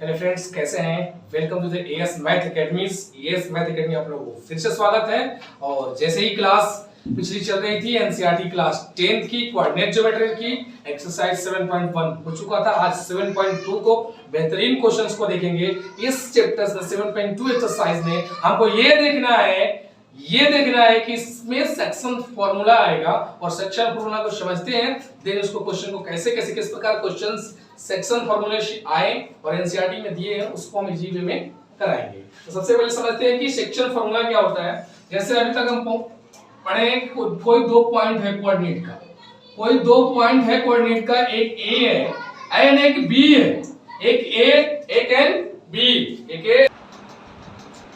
Hello friends, कैसे हैं? Welcome to the AS math academies. AS math academy आप लोगों को फिर से स्वागत है। और जैसे ही क्लास पिछली चल रही थी एनसीईआरटी क्लास 10th की कोऑर्डिनेट ज्योमेट्री की एक्सरसाइज 7.1 हो चुका था। आज 7.2 को बेहतरीन क्वेश्चंस को देखेंगे। इस चैप्टर से 7.2 एक्सरसाइज में हमको ये देखना है कि इसमें सेक्शन फॉर्मूला आएगा और सेक्शन फॉर्मूला को समझते हैं, देन उसको क्वेश्चन को किस प्रकार क्वेश्चंस सेक्शन फॉर्मूले आए और एनसीईआरटी में दिए हैं उसको हम इजी वे में कराएंगे। तो सबसे पहले समझते हैं कि सेक्शन फॉर्मूला क्या होता है। जैसे अभी तक हम पढ़े कोई दो पॉइंट है कोऑर्डिनेट का, एक ए है एंड एक बी है, एक एंड बी,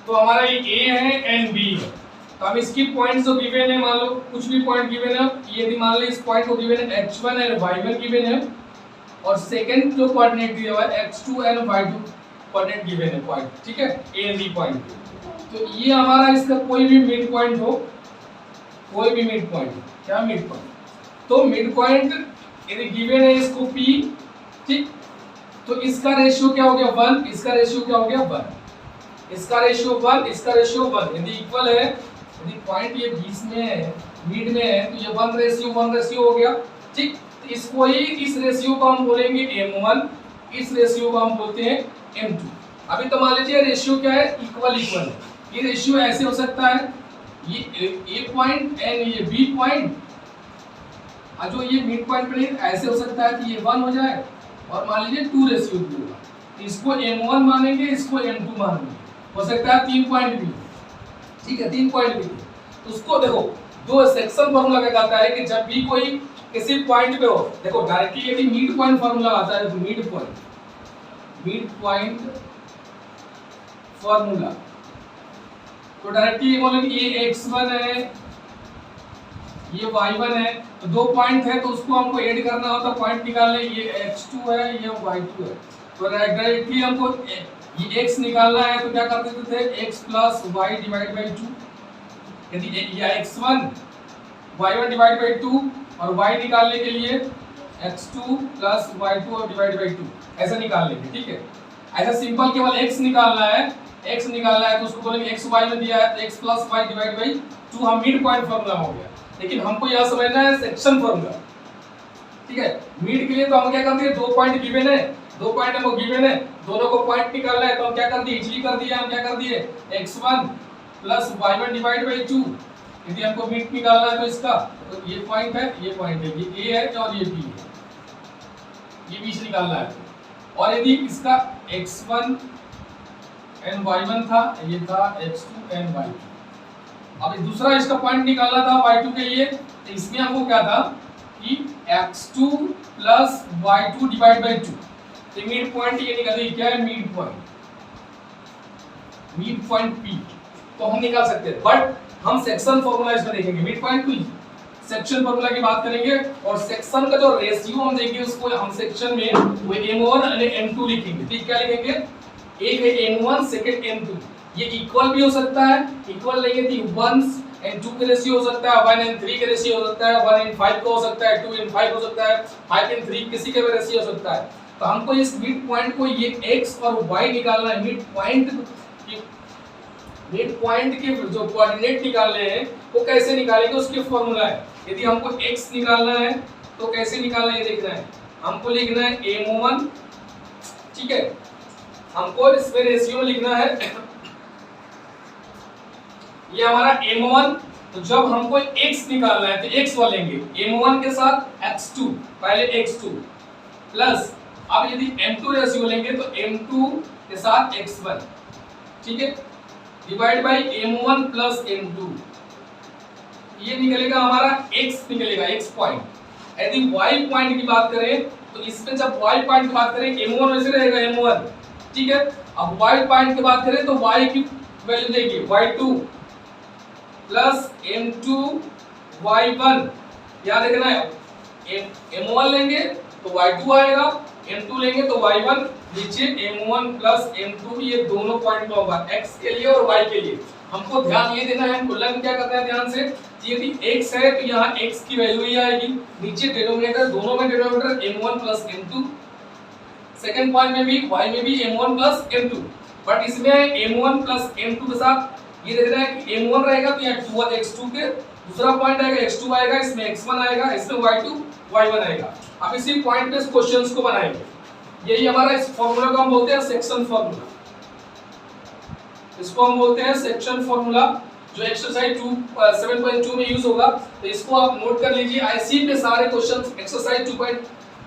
तो हमारा ये ए है एंड बी है। तो हम इसकी पॉइंट्स जो गिवन है, मान लो कुछ भी पॉइंट गिवन है, यदि मान लो इस पॉइंट को गिवन है x1 एंड y1 गिवन है और सेकंड जो कोऑर्डिनेट दिया हुआ है x2 and y2 coordinate given है पॉइंट, ठीक है, a एंड b पॉइंट। तो ये हमारा इसका कोई भी मिड पॉइंट हो, कोई भी मिड पॉइंट, क्या मिड पॉइंट, तो मिड पॉइंट यदि गिवन है इसको p, ठीक, तो इसका रेशियो क्या हो गया 1, इसका रेशियो क्या हो गया 1, इसका रेशियो 1, इसका रेशियो 1। यदि इक्वल है, यदि पॉइंट ये बीच में है, मिड में है, तो ये 1 रेशियो हो गया, ठीक। इसको ही इस रेशियो को हम बोलेंगे m1, इस रेशियो को हम बोलते हैं m2। अभी तो मान लीजिए रेशियो क्या है, इक्वल है। ये रेशियो ऐसे हो सकता है, ये a पॉइंट एंड ये b पॉइंट, और जो ये मिड पॉइंट पे ऐसे हो सकता है कि ये 1 हो जाए और मान लीजिए 2 रेशियो भी होगा, इसको m1 मानेंगे, इसको m2 मानेंगे, हो सकता है 3 पॉइंट भी, ठीक है, 3 पॉइंट भी। तो उसको देखो, दो सेक्शन फॉर्मूला क्या कहता है कि जब भी कोई किसी पॉइंट पे हो, देखो डायरेक्टली यदि मिड पॉइंट फॉर्मूला आता है, तो मिड पॉइंट फॉर्मूला, तो डायरेक्टली ये बोलेंगे ये x1 है, ये y1 है, तो दो पॉइंट है तो उसको हमको ऐड करना होता, पॉइंट निकालने, ये x2 है, ये y2 है, तो डायरेक्टली हमको ये x निकालना है, तो क्या कर देते थे x plus y divide by 2। यदि ये x1 y1 डिवाइड बाई 2 और y निकालने के लिए x2 plus y2 divide by 2 ऐसा निकाल लेंगे, ठीक है। ऐसा सिंपल केवल x निकालना है, तो उसको बोलेंगे x y में दिया है तो x plus y divide by 2, हम मिड पॉइंट फॉर्मूला हो गया। लेकिन हमको यह समझना है सेक्शन फॉर्मूला, ठीक है। मिड के लिए तो हम क्या करते हैं, दो पॉइंट गिवन है, दोनों को पॉइंट निकालना है, तो हम क्या कर दिए, इजीली कर दिया, हम क्या कर दिए x1 plus y1 divide by 2। यदि हमको मिड निकालना है तो इसका, तो ये पॉइंट है, ये a है और ये b है, ये बीच निकालना है। और यदि इसका x1 एंड y1 था, ये था x2 एंड y2। अब दूसरा इसका पॉइंट निकालना था y2 के लिए, तो इसमें हमको क्या था कि x2 plus y2 divide by 2, तो मिड पॉइंट ये निकाल दिया, क्या है मिड पॉइंट p, तो हम निकाल सकते हैं। बट हम सेक्शन फॉर्मूला इसमें देखेंगे, mid point p section formula की बात करेंगे, और सेक्शन का जो रेशियो हम देंगे उसको हम सेक्शन में वो m1 और m2 लिखेंगे, ठीक। क्या लिखेंगे, एक है m1, सेकंड m2, ये इक्वल भी हो सकता है, इक्वल नहीं है तो 1 एंड 2 के रेशियो हो सकता है, 1 एंड 3 के रेशियो हो सकता है, 1 एंड 5 का हो सकता है, 2 एंड 5 हो सकता है, 5 एंड 3 किसी के भी रेशियो हो सकता है। तो हमको इस मिड पॉइंट को ये x और y निकालना है, मिड पॉइंट के जो कोऑर्डिनेट निकालने हैं वो कैसे निकालेंगे, उसके फॉर्मूला है। यदि हमको x निकालना है तो कैसे निकालना है, ये देखना है, हमको लिखना है m1, ठीक है, हमको इसमें रेशियो लिखना है, ये हमारा m1, तो जब हमको x निकालना है तो x वाले लेंगे, m1 के साथ x2, पहले x2 प्लस, अब यदि m2 रेशियो लेंगे तो m2 के साथ x1, ठीक है, divide by m1 plus m2, ये निकलेगा हमारा x निकलेगा, x पॉइंट। यदि y पॉइंट की बात करें तो इसमें जब y पॉइंट की बात करें m1 वैसे रहेगा m1, ठीक है। अब y पॉइंट की बात करें तो y की वैल्यू देखिए y2 प्लस m2 y1, याद रखना है, m1 लेंगे तो y2 आएगा, m2 लेंगे तो y1, नीचे m1 प्लस m2, ये दोनों पॉइंट होगा x के लिए और y के लिए। हमको ध्यान ये देना है, हमको लग क्या करना है ध्यान से, यदि x है तो यहाँ x की वैल्यू ही आएगी, नीचे डिनोमिनेटर, दोनों में denominator m1 plus m2, second point में भी y में भी m1 प्लस m2, बट इसमें m1 प्लस m2 के साथ ये देख रहा है कि m1 रहेगा तो यहाँ 2 x2 के दूसरा पॉइंट आएगा x2 आएगा, इसमें x1 आएगा, इसमें y2 y1 आएगा। अब इसी पॉइंट पे इस क्वेश्चंस को बनाएंगे। यही हमारा इस फार्मूला को हम बोलते हैं सेक्शन फार्मूला, इसको हम बोलते हैं सेक्शन फार्मूला, जो एक्सरसाइज 7.2 में यूज होगा। तो इसको आप नोट कर लीजिए, आईसी पे सारे क्वेश्चंस एक्सरसाइज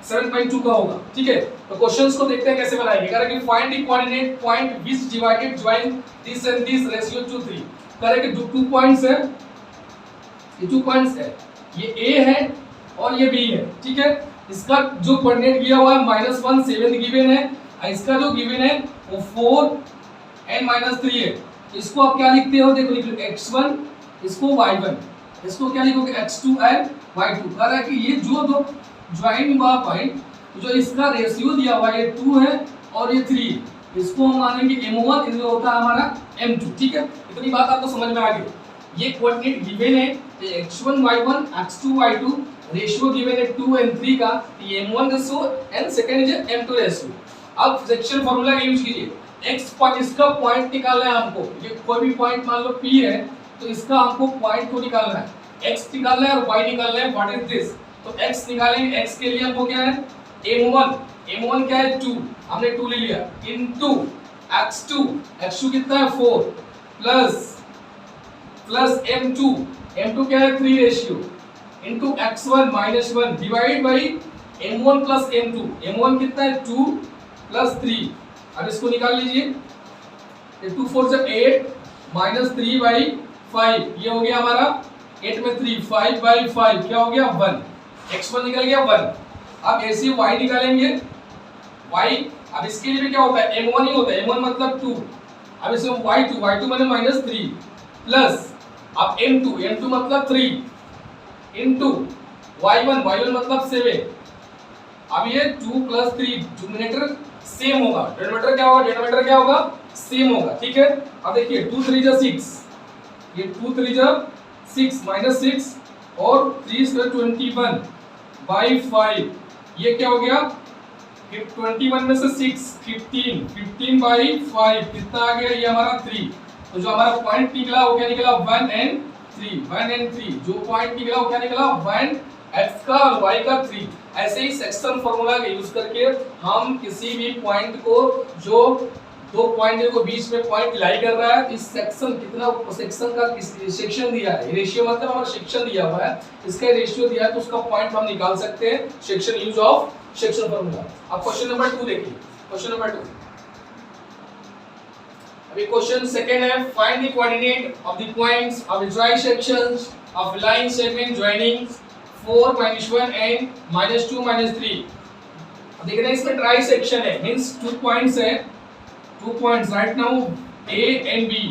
7.2 का होगा, ठीक है। तो क्वेश्चंस को देखते हैं कैसे बनाएंगे। करेंगे find the coordinate point which divided join this and this ratio two 3। करेंगे 2 पॉइंट्स है, ये 2 पॉइंट्स है, ये A है और ये B है, ठीक है। इसका जो कोऑर्डिनेट दिया हुआ है -1 7 गिवन है, इसका जो गिवन है वो 4 n -3 है। इसको आप क्या लिखते हो, देखो लिख लो x1, इसको y1, इसको क्या लिखोगे x2 and y2। कह रहा है कि ये जो दो ज्वाइन हुआ पॉइंट, जो इसका रेशियो दिया हुआ है ये 2 है और ये 3, इसको हम मानेंगे m1, इसमें होता है हमारा m2, ठीक है। इतनी बात आपको समझ में आ गई। ये कोऑर्डिनेट गिवन है x1 y1 x2 y2, ratio given है 2 and 3 का, ये m1 ratio and second is m2 ratio. अब सेक्शन फार्मूला का यूज कीजिए। x पॉइंट, इसका पॉइंट निकालना है हमको, ये कोई भी पॉइंट मान लो P है तो इसका हमको पॉइंट को निकालना है, x निकालना है और y निकालना है। व्हाट इज दिस, तो x निकालेंगे, x के लिए हमको क्या है m1 क्या है 2, हमने 2 ले लिया, इनटू x2 कितना है 4 प्लस m2 क्या है 3 ratio, into x1 -1 divide by m1 plus m2 कितना है 2 प्लस 3। अब इसको निकाल लीजिए, 2 4 से 8 -3 बाई 5, ये हो गया हमारा 8 में 3 5 बाई 5 क्या हो गया 1, x1 निकल गया 1। अब ऐसे y निकालेंगे, y अब इसके लिए भी क्या होता है m1 ही होता है, m1 मतलब 2, अब इसमें y2 माने -3 प्लस अब m2 मतलब 3 इनटू y1 मतलब 7। अब ये 2 प्लस 3 डिनोमिनेटर सेम होगा, डिनोमिनेटर क्या होगा सेम होगा, ठीक है। अब देखिए 2 3 जा 6, ये 2 3 जा 6 -6 और 3 स्क्वायर 21 बाई 5, ये क्या हो गया 21 में से 6 15 बाई 5 कितना आ गया, ये हमारा 3। तो जो हमारा पॉइंट निकला वो क्या निकला 1 and 3, जो पॉइंट निकला वो क्या निकला 1 x का और y का 3। ऐसे ही सेक्शन फार्मूला का यूज करके हम किसी भी पॉइंट को, जो दो पॉइंट को बीच में पॉइंट लाई कर रहा है, इस सेक्शन कितना सेक्शन का सेक्शन दिया है, रेशियो मतलब हमारा सेक्शन दिया हुआ है, इसका रेशियो दिया है तो उसका पॉइंट हम निकाल सकते हैं, section use of section formula. अब क्वेश्चन नंबर 2 देखिए, क्वेश्चन नंबर 2। अभी क्वेश्चन सेकंड है, find the coordinate of the points of the try sections of line segment joining 4 -1 and -2 -3। अब देख रहे हैं इसमें ट्राई सेक्शन है, मींस 2 पॉइंट्स है, 2 points right now A and B।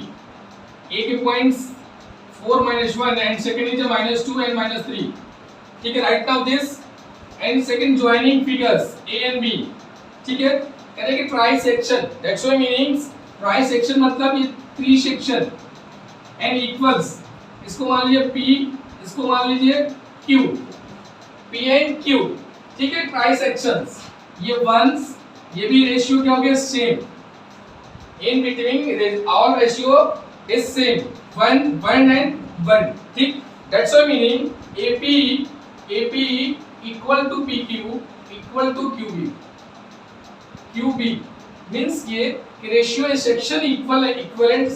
A के points 4 -1 and second is -2 and -3, ठीक है। Right now this and second joining figures A and B, ठीक है। कह रहे हैं कि try section, that's why meanings try section मतलब ये 3 सेक्शन एंड इक्वल्स, इसको मान लीजिए P, इसको मान लीजिए Q, P and Q, ठीक है। ट्राई सेक्शंस ये वंस, ये भी रेशियो क्या हो गया same, in between all ratio is same 1 and 1, ठीक। That's why meaning AP equal to PQ equal to QB means ये रेशियो सेक्शन इक्वल है, इक्विवेलेंट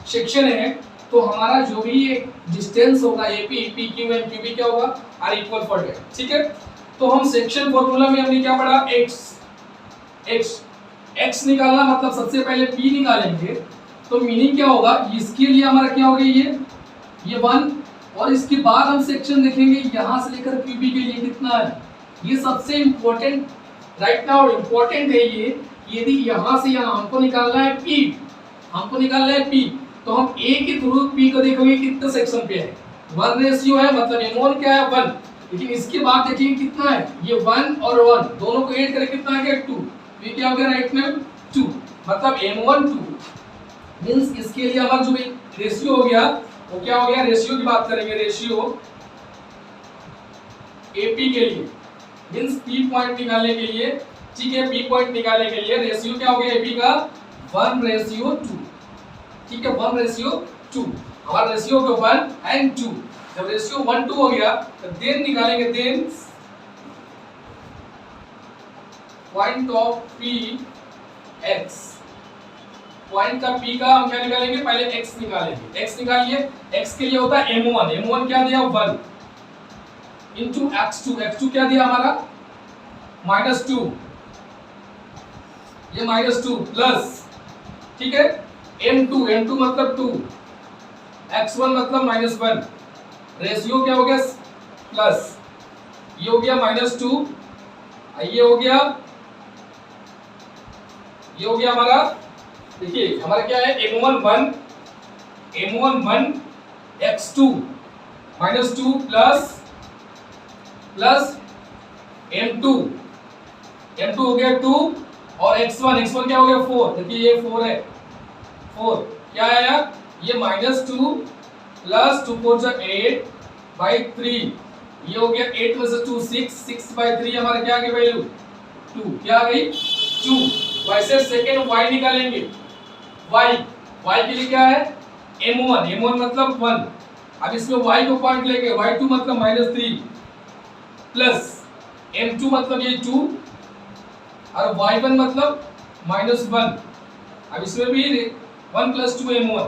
सेक्शन है, तो हमारा जो भी एक डिस्टेंस होगा AP PQ एंड QB क्या होगा आर इक्वल फॉर दैट, ठीक है। तो हम सेक्शन फार्मूला में हमने क्या पढ़ा x निकालना, मतलब सबसे पहले P निकालेंगे तो मीनिंग क्या होगा, इसके लिए हमारा क्या होगा ये 1, और इसके बाद हम सेक्शन देखेंगे यहाँ से लेकर QB के लिए कितना है। ये सबसे इम्पोर्टेंट राइट नाउ इम्पोर्टेंट है ये, यदि यहाँ से यहाँ हमको निकालना है P, तो हम A के थ्रू P को देखोगे कितने सेक्शन पे है, 1 रेशियो है, मतलब m1 क्या है 1, लेकिन इसके बाद देखेंगे कितना है, ये 1 और 1 दोनों को ऐड करके कितना आ गया 2, ये क्या हो गया राइट में 2, मतलब m1 2 मींस इसके लिए हमारा जो रेशियो हो गया वो क्या हो गया, रेशियो की बात करेंगे, रेशियो AP के लिए मींस P पॉइंट निकालने के लिए, ठीक है, बी पॉइंट निकालने के लिए रेशियो क्या हो गया ए बी का 1:2, ठीक है 1:2, हमारा रेशियो हो गया 1 and 2। जब रेशियो 1:2 हो गया तो देन निकालेंगे, then point of P X, point का पी का हम क्या निकालेंगे, पहले एक्स निकालेंगे, एक्स निकालिए, एक्स के लिए होता है m1, m1 क्या दिया 1 इंटू x2, x2 क्या दिया हमारा -2, ये -2 प्लस, ठीक है m2, m2 मतलब 2, x1 मतलब -1, रेशियो क्या हो गया प्लस, ये हो गया -2, ये हो गया हमारा, देखिए हमारा क्या है m1 1 x2 -2 प्लस m2 हो गया 2 और x1 क्या हो गया 4, देखिए ये 4 है, 4 क्या आया ये -2 प्लस 2 4 जा 8/3, ये हो गया 8 में से 2 6/3 हमारा क्या आ गई वैल्यू 2, क्या आ गई 2। वैसे सेकंड y निकालेंगे, y के लिए क्या है m1 मतलब 1, अब इसमें y को पॉइंट लेंगे, y2 मतलब -3 प्लस m2 मतलब ये 2 और y1 मतलब -1, अब इसमें भी 1 + 2 m1,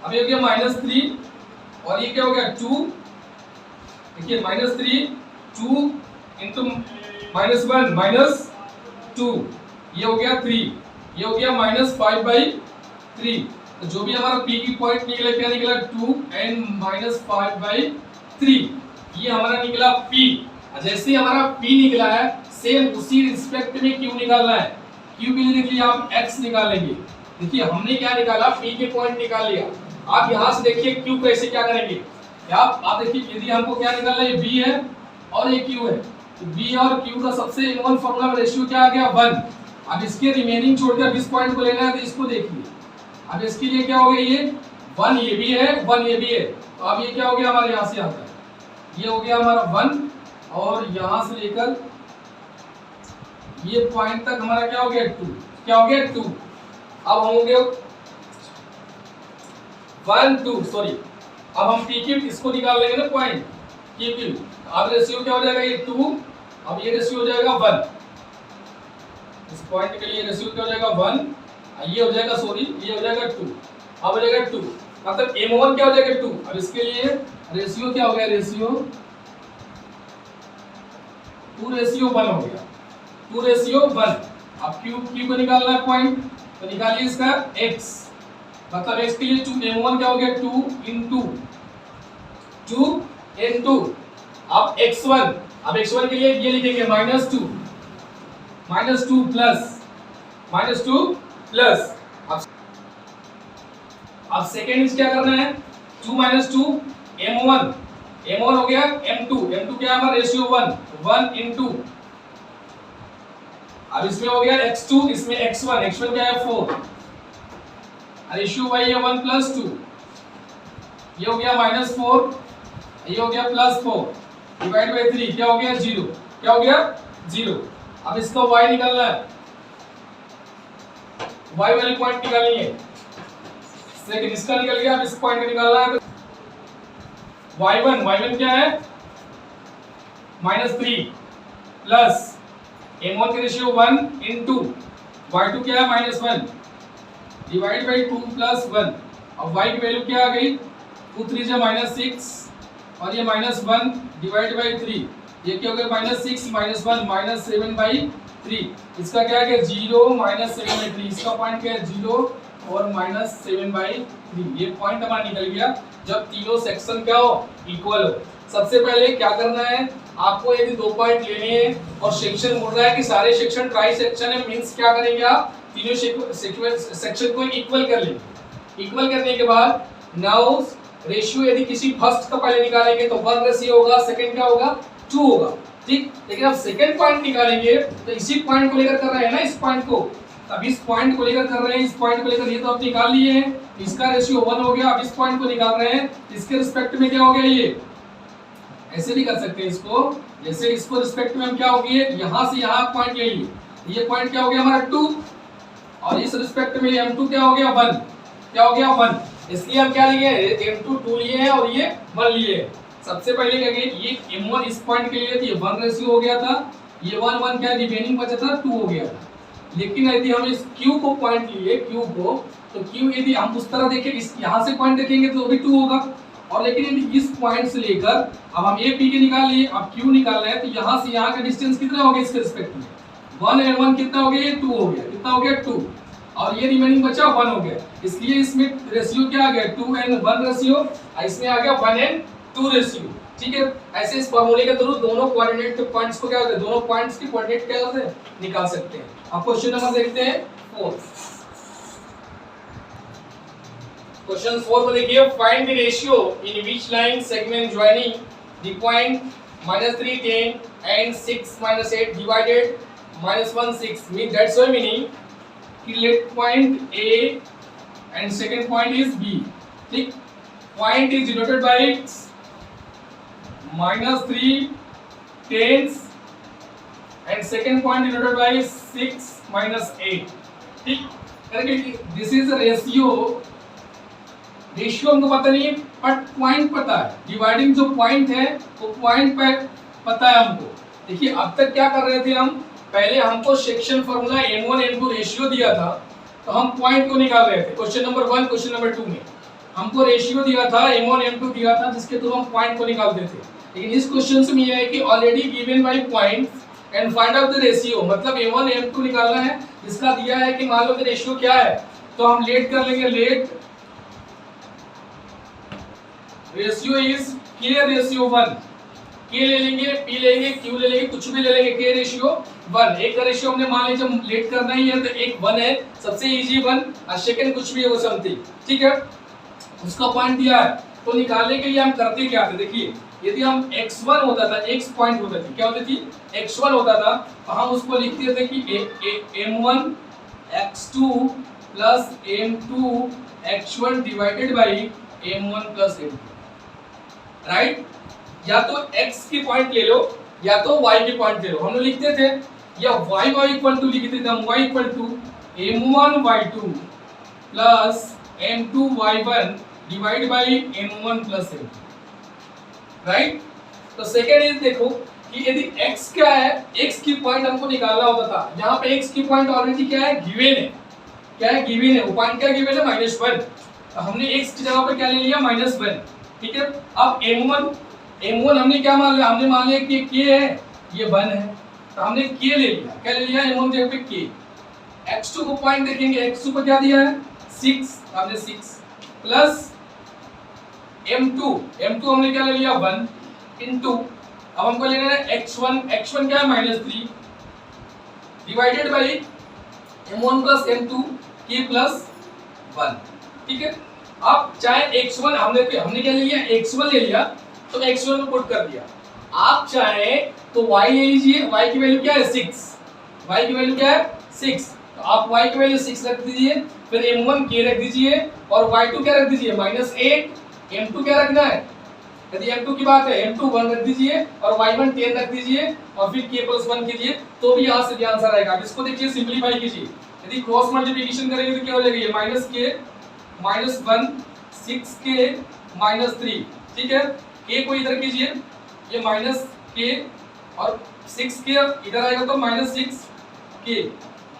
अब ये हो गया -3 और ये क्या हो गया 2, देखिए -3 2 इंटू -1 -2, ये हो गया 3, ये हो गया -5/3, तो जो भी हमारा p की पॉइंट निकला क्या निकला 2 and -5/3, ये हमारा निकला p। जैसे हमारा p निकला है सेम उसी रिस्पेक्ट में q निकालना है, q के लिए देखिए आप x निकालेंगे, देखिए हमने क्या निकाला p के पॉइंट निकाल लिया, आप यहां से देखिए q कैसे क्या करेंगे, आप देखिए यदि हमको क्या निकालना है, b है और ये q है, तो b और q का सबसे इनवर्स फॉर्मूला में रेशियो क्या आ गया 1। अब इसके रिमेनिंग छोड़कर अब इस पॉइंट को लेना है, तो इसको देखिए, अब इसके लिए क्या हो गया ये 1 ये भी है 1 ये भी है, तो अब ये क्या हो गया हमारे यहाँ से आता है, ये हो गया हमारा 1 और यहाँ से लेकर ये पॉइंट तक हमारा क्या हो गया 2, क्या हो गया 2। अब हम हो गए 1 2 सॉरी, अब हम पी क्यू इसको निकाल लेंगे ना पॉइंट पी क्यू, अब रेशियो क्या हो जाएगा ये 2, अब ये रेशियो हो जाएगा 1, इस पॉइंट के लिए रेशियो क्या हो जाएगा 1, ये हो जाएगा सॉरी ये हो जाएगा 2, अब हो जाएगा 2 मतलब m1 क्या हो जाएगा 2, अब इसके लिए रेशियो क्या हो गया रेशियो 2:1 हो गया 2:1। अब q को निकालना है पॉइंट, तो निकालिए इसका x, मतलब x के लिए 2 m1 क्या हो गया 2 into अब x1 के लिए ये लिखेंगे -2 प्लस अब सेकेंड क्या करना है 2 - 2 m1 हो गया m2 क्या है हमारा रेशियो 1 into, अब इसमें हो गया x2 इसमें x1 क्या है 4, रेशियो y है 1 + 2, ये हो गया -4, ये हो गया +4 डिवाइड बाय 3 क्या हो गया 0, क्या हो गया 0। अब इसका y निकालना है, y वाली पॉइंट निकालनी है, सेकंड इसका निकल गया, अब इस पॉइंट का निकालना है, तो y1 क्या है -3 प्लस m1 का रेशियो 1 into y2 क्या है -1 डिवाइड बाय 2 + 1, अब y की वैल्यू क्या आ गई 2 3 जा -6 और ये -1 डिवाइड बाय 3, ये क्या हो गया -6 -1 -7/3, इसका क्या है 0 -7/3, इसका पॉइंट क्या है 0 और -7/3, ये पॉइंट हमारा निकल गया जब तीनों सेक्शन क्या हो इक्वल हो। सबसे पहले क्या करना है आपको, यदि 2 पॉइंट लेने हैं और सेक्शन बोल रहा है कि सारे सेक्शन ट्राई सेक्शन है, मींस क्या करेंगे आप तीनों सेक्शन को इक्वल कर लेंगे, इक्वल करने के बाद नाउ रेशियो यदि किसी फर्स्ट का पहले निकालेंगे तो 1 रेशियो होगा, सेकंड क्या होगा 2 होगा, ठीक। लेकिन अब सेकंड पॉइंट निकालेंगे तो इसी पॉइंट को लेकर कर रहे हैं ना, इस पॉइंट को, अब इस पॉइंट को लेकर कर रहे हैं, इस पॉइंट को लेकर ये तो आप निकाल लिए हैं, इसका रेशियो 1 हो गया, अब इस पॉइंट को निकाल रहे हैं, इसके रिस्पेक्ट में क्या हो गया ये ऐसे भी कर सकते हैं इसको, जैसे इसको रिस्पेक्ट में हम क्या हो गए, यहाँ से यहाँ पॉइंट ले लिए, ये पॉइंट क्या हो गया हमारा 2, और इस रिस्पेक्ट में m2 क्या हो गया 1, क्या हो गया 1, इसलिए हम क्या लिए m2 2 लिए हैं और ये 1 लिए हैं। सबसे पहले क्या किया, ये m1 इस पॉइंट के लिए तो ये 1 रेशियो हो गया था, ये 1 1 क्या रिमेनिंग बचा था 2 हो गया था। लेकिन यदि हम इस q को पॉइंट लिए, q को, तो q यदि हम उस तरह देखें, इस यहाँ से पॉइंट देखेंगे तो भी 2 होगा, और लेकिन यदि इस पॉइंट से लेकर अब हम a p के निकाल लिए, अब q निकाल रहे हैं, तो यहाँ से यहाँ का डिस्टेंस कितना हो गया इसके रिस्पेक्ट में, 1 and 1 कितना हो गया, ये 2 हो गया, कितना हो गया 2, और ये रिमेनिंग बचा 1 हो गया, इसलिए इसमें रेशियो क्या आ गया 2 and 1 रेशियो, और इसमें आ गया 1 and 2 रेशियो। ठीक है, ऐसे इस फार्मूले के थ्रू दोनों कोऑर्डिनेट के पॉइंट्स को क्या होता है, दोनों पॉइंट्स के कोऑर्डिनेट क्या होते हैं निकाल सकते हैं। अब क्वेश्चन नंबर देखते हैं 4। क्वेश्चन 4 में देखिए, find the ratio in which line segment joining the point -3 10 and 6 -8 divided -1 6 mean that's why meaning कि let point A and second point is B। ठीक, point is denoted by -3 10s and second point denoted by 6 -8। ठीक, this is ratio, ratio हमको पता नहीं है but point पता है, dividing जो पॉइंट है वो पॉइंट पे पता है हमको। देखिए अब तक क्या कर रहे थे हम, पहले हमको section formula m1 m2 ratio दिया था, तो हम पॉइंट को निकाल रहे थे। क्वेश्चन नंबर 1 क्वेश्चन नंबर 2 में हमको रेशियो दिया था, m1 m2 दिया था, जिसके थ्रू हम पॉइंट को निकालते थे। लेकिन इस क्वेश्चन में यह है कि already given by point and find out the ratio, मतलब m1 m2 निकालना है, जिसका दिया है कि मान लो कि रेशियो क्या है, तो हम लेट कर लेंगे, let ratio is k ratio 1, k ले लेंगे, p ले लेंगे, q ले लेंगे, कुछ भी ले लेंगे, k रेशियो 1। एक का रेशियो हमने मान लिया जब लेट करना ही है तो एक 1 है, सबसे इजी 1, और सेकंड कुछ भी है वो समथिंग। ठीक है, उसका पॉइंट दिया है, तो निकालने के लिए हम करते क्या थे, देखिए यदि हम x1 होता था, x पॉइंट होता थी, क्या होती थी x1 होता था, तो हम उसको लिखते थे कि m1 x2 plus m2 x1 divided by m1 plus m2, right. या तो x की पॉइंट ले लो या तो y की पॉइंट ले लो, हम लोग लिखते थे, या y इक्वल टू लिखते थे हम, y equal to m1 y2 plus m2 y1 divide by m1 plus m2, right. तो सेकेंड इज देखो कि यदि x क्या है, x की पॉइंट हमको निकालना होता था, यहाँ पे x की पॉइंट ऑलरेडी क्या है गिवन है, क्या है गिवन है, वो पॉइंट क्या गिवन है -1, तो हमने x की जगह पे क्या ले लिया -1। ठीक है, अब m1 हमने क्या मान लिया, हमने मान लिया कि k है, ये 1 है, तो हमने k ले लिया, क्या ले लिया m1 जगह पे k। x2 को पॉइंट देखेंगे, x2 को क्या दिया है 6, हमने 6 प्लस m2 हमने क्या ले लिया 1 इनटू, अब हमको लेना है x1 क्या है -3 divided by m1 plus m2 k plus 1। ठीक है, अब चाहे x1 हमने क्या ले लिया, x1 ले लिया तो x1 में पुट कर दिया, आप चाहे तो y ले लीजिए, y की वैल्यू क्या है 6, y की वैल्यू क्या है 6, तो आप y की वैल्यू 6 रख दीजिए, फिर m1 k रख दीजिए और y2 क्या रख दीजिए -8, m2 क्या रखना है, यदि m2 की बात है m2 1 रख दीजिए और y1 10 रख दीजिए और फिर k + 1 कीजिए, तो भी यहाँ से भी आंसर आएगा। अब इसको देखिए सिंपलीफाई कीजिए, यदि क्रॉस मल्टीप्लिकेशन करेंगे तो क्या हो जाएगा, ये -k -1 6k -3। ठीक है, k को इधर कीजिए, ये -k और 6k इधर आएगा तो -6k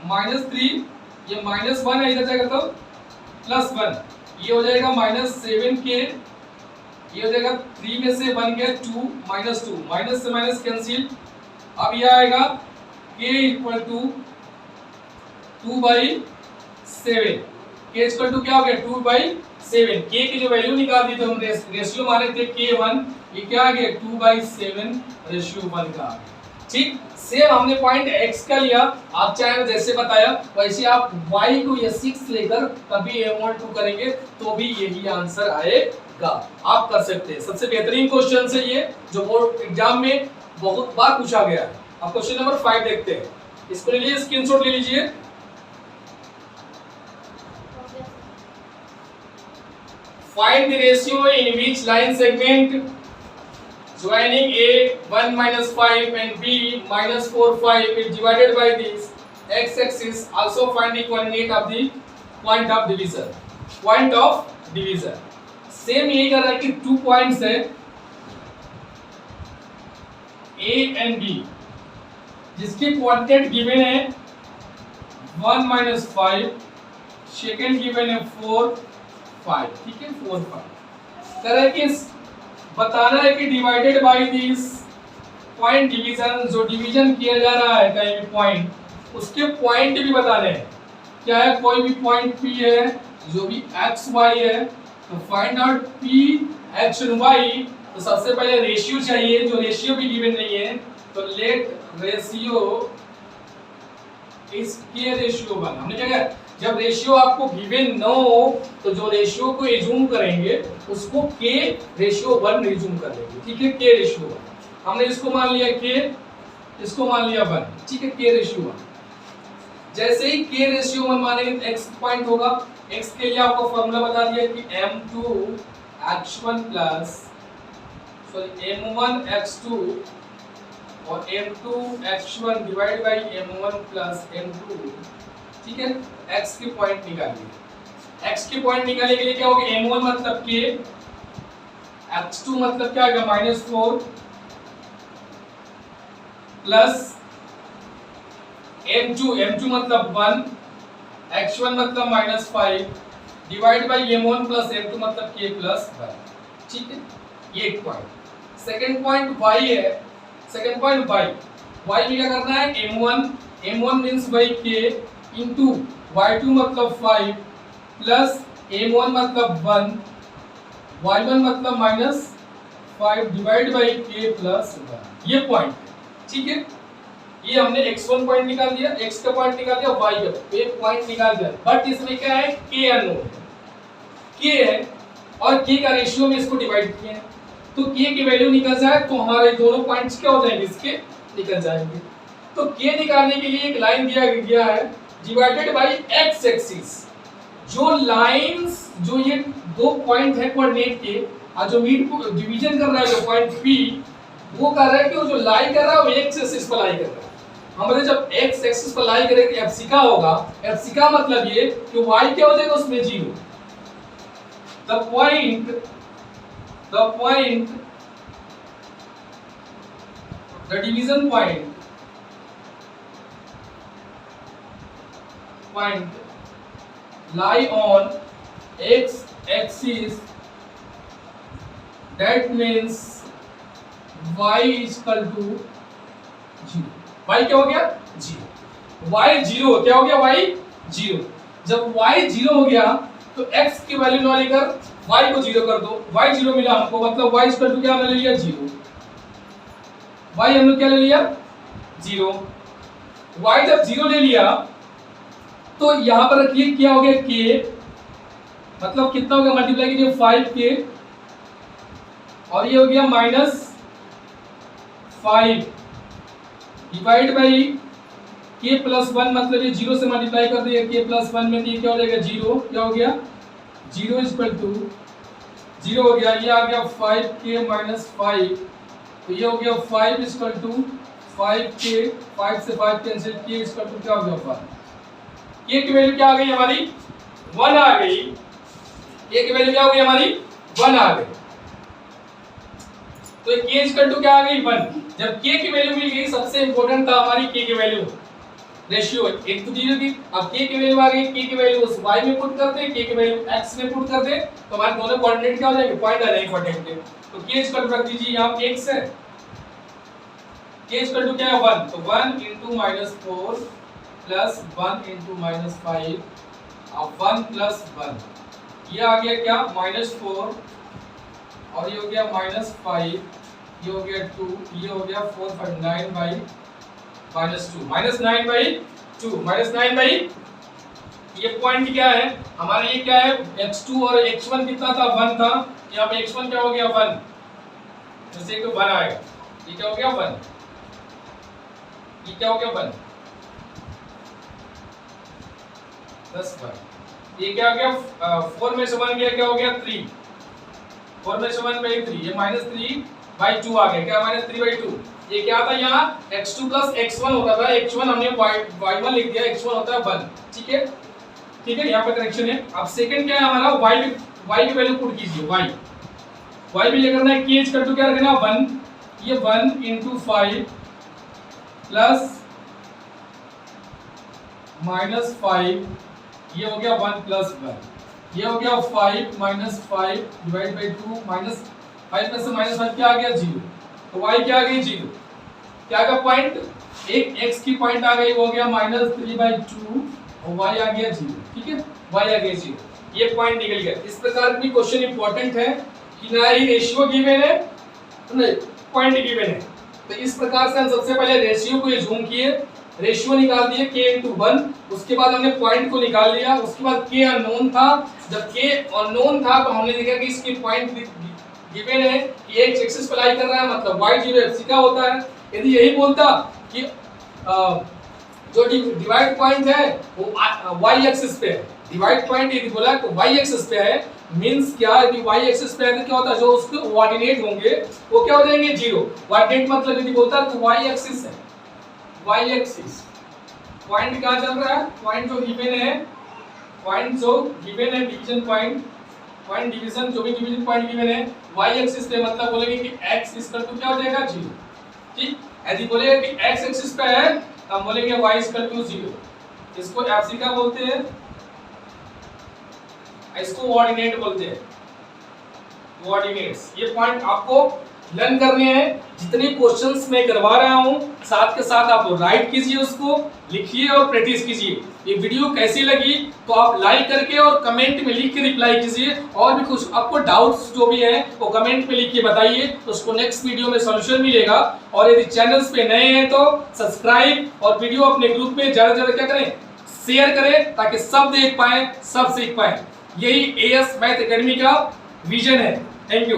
-3, ये -1 है इधर जाएगा तो +1, ये हो जाएगा -7k, ये हो जाएगा 3 में से 1 गया 2 -2, माइनस से माइनस कैंसिल। अब ये आएगा k equal to 2/7, k equal to क्या हो गया 2/7, k की जो वैल्यू निकाल दी तो हम रेशियो माने थे k1, ये क्या आ गया 2/7 रेशियो 1 का। ठीक, सेम हमने पॉइंट x का लिया, आप चाहे जैसे बताया वैसे आप y को ये 6 लेकर कभी m1 2 करेंगे तो भी यही आंसर आएगा, आप कर सकते हैं। सबसे बेहतरीन क्वेश्चन है ये, जो बोर्ड एग्जाम में बहुत बार पूछा गया है। अब क्वेश्चन नंबर 5 देखते हैं, इसको ले लीजिए, स्क्रीनशॉट ले लीजिए। Find the ratio in which line segment joining a 1 minus 5 and b minus 4 5 is divided by this x axis. Also find the coordinate of the point of division. Point of division same यही कर रहा है कि 2 points है a and b जिसके coordinate given है 1 minus 5, second given है 4 5, ठीक है 4 5 तरह के बताना है कि divided by this point division, जो डिवीजन किया जा रहा है कहीं भी पॉइंट उसके पॉइंट भी बताने हैं। क्या है, कोई भी पॉइंट P है जो भी x y है तो find out P x and y। तो सबसे पहले रेशियो चाहिए, जो रेशियो भी गिवन नहीं है तो let ratio is k ratio 1। हमने क्या किया, जब रेशियो आपको गिवन न हो तो जो रेशियो को एज्यूम करेंगे उसको k रेशियो 1 एज्यूम कर लेंगे, ठीक है k रेशियो 1। हमने इसको मान लिया k, इसको मान लिया 1, ठीक है k रेशियो 1। जैसे ही k रेशियो 1 मानेंगे तो x पॉइंट होगा। x के लिए आपको फार्मूला बता दिया कि m2x1 प्लस m1 x2 और m2 divide by m1 plus m2, ठीक है। x के पॉइंट निकालिए, x के पॉइंट निकालने के लिए क्या होगा, m1 मतलब k, x2 मतलब क्या होगा -4 प्लस m2 मतलब 1, x1 मतलब -5 divide by m1 plus m2 मतलब k प्लस 1, ठीक है। ये एक पॉइंट। सेकंड पॉइंट y है, सेकंड पॉइंट y में क्या करना है, m1 means by k into y2 मतलब 5 प्लस m1 मतलब 1 y1 मतलब -5 डिवाइड बाई k प्लस 1, ये पॉइंट, ठीक है। ये हमने x1 पॉइंट निकाल दिया, x का पॉइंट निकाल दिया, y का एक पॉइंट निकाल दिया। बट इसमें क्या है, k अननोन k है और k का रेशियो में इसको डिवाइड किया है तो k की वैल्यू निकल जाए तो हमारे दोनों पॉइंट्स क्या हो जाएंगे, इसके निकल जाएंगे। तो k निकालने के लिए एक लाइन दिया गया है डिवाइडेड बाय x एक्सिस। जो लाइंस, जो ये दो पॉइंट है कोऑर्डिनेट के और जो मीट को डिवीजन कर रहा है जो पॉइंट P, वो कर रहा है कि वो जो लाई कर रहा है वो x एक्सिस पर लाई कर रहा है। हमारे जब x एक्सिस पर लाई करेगा एप्सिका होगा, एप्सिका मतलब ये कि y क्या हो जाएगा उसमें 0। the division point lie on x axis, that means y is equal to 0। y क्या हो गया, 0। y 0 क्या हो गया, y 0। जब y 0 हो गया तो x की वैल्यू ना लेकर y को 0 कर दो, y 0 मिला हमको, मतलब y इक्वल टू क्या हमने ले लिया 0। y हमने क्या ले लिया 0। y जब 0 ले लिया तो यहां पर रखिए क्या हो गया k, मतलब कितना हो गया, मल्टीप्लाई कीजिए 5k और ये हो गया -5 डिवाइड बाई k प्लस 1, मतलब ये 0 से मल्टीप्लाई कर दिया k प्लस 1 में, तो ये क्या हो जाएगा 0, क्या हो गया 0 इक्वल टू 0 हो गया। ये आ गया 5k माइनस 5, तो ये हो गया 5 इक्वल टू 5k, 5 से 5 कैंसिल, k इक्वल टू क्या हो गया 1। k की वैल्यू क्या आ गई हमारी 1 आ गई, k की वैल्यू क्या हो गई हमारी 1 आ गई। तो k इक्वल टू क्या आ गई 1। जब k की वैल्यू मिल गई, सबसे इंपॉर्टेंट था हमारी k की वैल्यू, रेशियो एक तो 0 थी, अब k की वैल्यू आ गई, k की वैल्यू उस y में पुट कर दे, k की वैल्यू x में पुट कर दे तो हमारे दोनों कोऑर्डिनेट क्या हो जाएंगे, पॉइंट आ जाएंगे कोऑर्डिनेट के। तो k इक्वल टू रख दीजिए, यहां पे x है, k इक्वल टू क्या है 1, तो 1 4 प्लस 1 5 अब 1 प्लस 1, ये आ गया क्या -4 और ये हो गया -5, ये हो गया 2, ये हो गया 4 5 9 बाई -2, -9 बाई ये पॉइंट क्या है हमारा, ये क्या है x2 और x1 कितना था 1 था, यहाँ पे x1 क्या हो गया 1, जैसे कि 1 आएगा, ये क्या हो गया 1, ये क्या हो गया 1 प्लस 1, ये क्या हो गया 4 में से 1 गया, क्या हो गया 3, 4 में से 1 बाई 3, ये -3 2 आ गया, क्या -3/2। ये क्या था यहाँ x2 प्लस x1 होता था, x1 हमने y1 लिख दिया, x1 होता है 1। ठीक है, ठीक है, यहाँ पे करेक्शन है। अब सेकंड क्या है हमारा, y की वैल्यू पुट कीजिए, y भी लेकर ना k इक्वल टू क्या रखना 1, ये 1 × 5 प्लस -5, ये हो गया 1 + 1, ये हो गया 5 - 5 डिवाइड बाय 2, -5 में से -5 क्या आ गया 0, तो y क्या आ गई 0, क्या का पॉइंट, एक x की पॉइंट आ गई, वो हो गया -3/2 और y आ गया 0। ठीक है, y आ गया 0, ये पॉइंट निकल गया। इस प्रकार की क्वेश्चन इंपॉर्टेंट है कि ना ही रेशियो गिवन है नहीं पॉइंट गिवन है। तो इस प्रकार से हम सबसे पहले रेशियो को जूम किए, रेशियो निकाल दिए k × 1, उसके बाद हमने पॉइंट को निकाल लिया, उसके बाद k अननोन था, जब k अननोन था तो हमने देखा कि इसकी पॉइंट गिवन है कि x एक्सिस पर लाई कर रहा है, मतलब y 0 fc का होता है। यदि यही बोलता कि जो डिवाइड पॉइंट है वो y एक्सिस पे है, डिवाइड पॉइंट यदि बोला तो y एक्सिस पे है, मींस क्या, यदि y एक्सिस पे है तो क्या होता है, जो उसके कोऑर्डिनेट होंगे वो क्या हो जाएंगे 0। कोऑर्डिनेट मतलब यदि बोलता तो y एक्सिस है, y एक्सिस पॉइंट कहां चल रहा है, पॉइंट जो गिवन है, डिवीजन पॉइंट डिवीजन जो भी डिवीजन पॉइंट गिवन है y एक्सिस पे, मतलब बोलेंगे कि x इक्वल टू क्या हो जाएगा 0। ठीक, यदि बोलेगा कि x एक्सिस पे है हम बोलेंगे y इक्वल टू 0, इसको एफसी का बोलते हैं, इसको कोऑर्डिनेट बोलते हैं, कोऑर्डिनेट्स। ये पॉइंट आपको लर्न करने हैं, जितने क्वेश्चंस मैं करवा रहा हूं साथ के साथ आप राइट कीजिए, उसको लिखिए और प्रैक्टिस कीजिए। ये वीडियो कैसी लगी तो आप लाइक करके और कमेंट में लिख के रिप्लाई कीजिए, और भी कुछ आपको डाउट्स जो भी हैं वो कमेंट में लिख के बताइए, तो उसको नेक्स्ट वीडियो में सॉल्यूशन मिलेगा। और यदि चैनल्स पे नए हैं तो सब्सक्राइब और वीडियो अपने ग्रुप में ज्यादा से ज्यादा क्या करें, शेयर करें, ताकि सब देख पाए, सब सीख पाए। यही एएस मैथ एकेडमी का विजन है। Thank you.